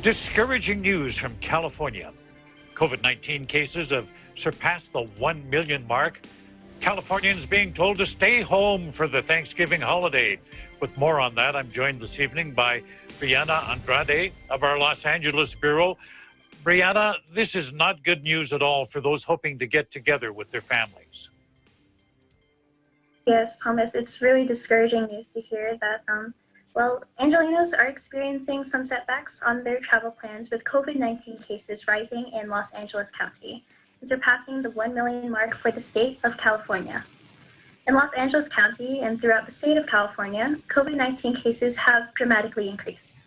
Discouraging news from California. COVID-19 cases have surpassed the 1 million mark. Californians being told to stay home for the Thanksgiving holiday. With more on that, I'm joined this evening by Breanna Andrade of our Los Angeles Bureau. Breanna, this is not good news at all for those hoping to get together with their families. Yes, Thomas, it's really discouraging news to hear that, Angelinos are experiencing some setbacks on their travel plans with COVID-19 cases rising in Los Angeles County and surpassing the 1 million mark for the state of California. In Los Angeles County and throughout the state of California, COVID-19 cases have dramatically increased,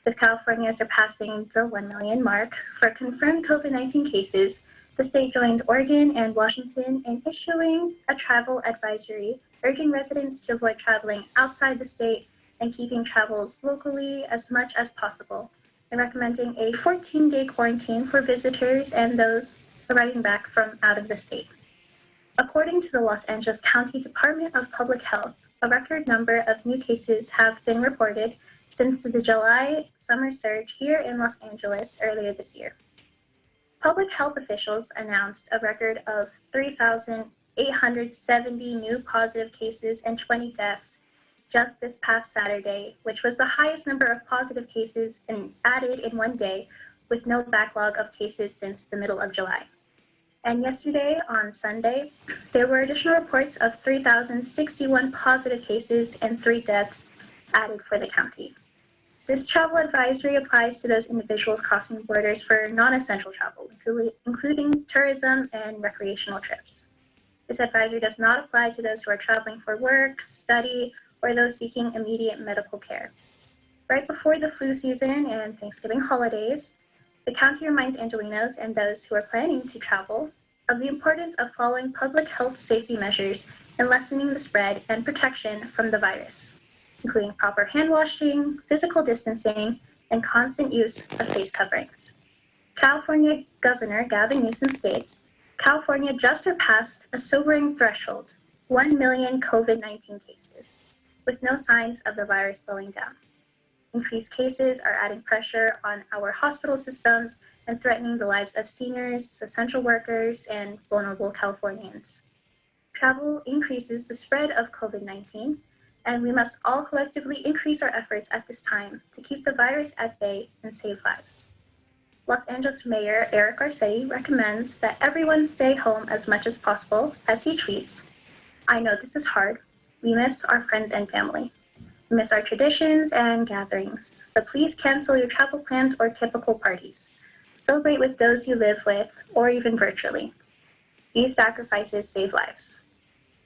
with California surpassing the 1 million mark for confirmed COVID-19 cases. The state joined Oregon and Washington in issuing a travel advisory, urging residents to avoid traveling outside the state and keeping travels locally as much as possible, and recommending a 14-day quarantine for visitors and those arriving back from out of the state. According to the Los Angeles County Department of Public Health, a record number of new cases have been reported since the July summer surge here in Los Angeles earlier this year. Public health officials announced a record of 3,870 new positive cases and 20 deaths just this past Saturday, which was the highest number of positive cases added in one day, with no backlog of cases since the middle of July. And yesterday, on Sunday, there were additional reports of 3,061 positive cases and 3 deaths added for the county. This travel advisory applies to those individuals crossing borders for non-essential travel, including tourism and recreational trips. This advisory does not apply to those who are traveling for work, study, or those seeking immediate medical care. Right before the flu season and Thanksgiving holidays, the county reminds Angelinos and those who are planning to travel of the importance of following public health safety measures and lessening the spread and protection from the virus, including proper hand washing, physical distancing, and constant use of face coverings. California Governor Gavin Newsom states, California just surpassed a sobering threshold, 1 million COVID-19 cases, with no signs of the virus slowing down. Increased cases are adding pressure on our hospital systems and threatening the lives of seniors, essential workers, and vulnerable Californians. Travel increases the spread of COVID-19, and we must all collectively increase our efforts at this time to keep the virus at bay and save lives. Los Angeles Mayor Eric Garcetti recommends that everyone stay home as much as possible, as he tweets, "I know this is hard. We miss our friends and family. We miss our traditions and gatherings, but please cancel your travel plans or typical parties. Celebrate with those you live with, or even virtually. These sacrifices save lives."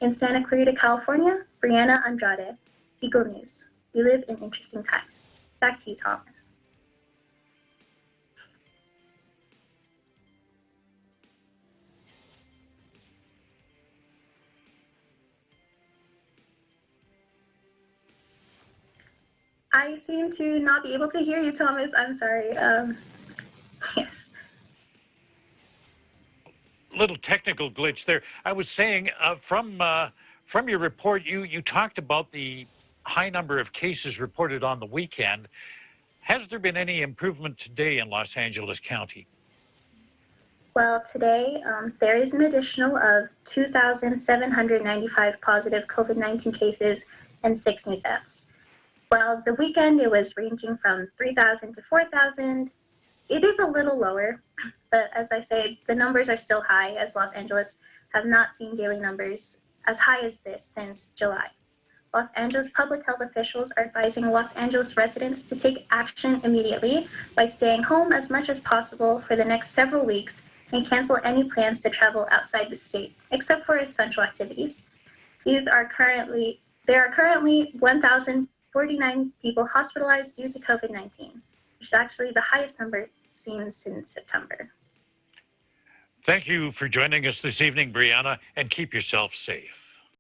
In Santa Clarita, California, Breanna Andrade, Eagle News. We live in interesting times. Back to you, Thomas. I seem to not be able to hear you, Thomas. I'm sorry. Yes. Little technical glitch there. I was saying from your report, you talked about the high number of cases reported on the weekend. Has there been any improvement today in Los Angeles County? Well, today there is an additional of 2,795 positive COVID-19 cases and 6 new deaths. Well, the weekend it was ranging from 3,000 to 4,000. It is a little lower, but as I say, the numbers are still high, as Los Angeles have not seen daily numbers as high as this since July. Los Angeles public health officials are advising Los Angeles residents to take action immediately by staying home as much as possible for the next several weeks and cancel any plans to travel outside the state, except for essential activities. There are currently 1,049 people hospitalized due to COVID-19, which is actually the highest number seen since September. Thank you for joining us this evening, Breanna, and keep yourself safe.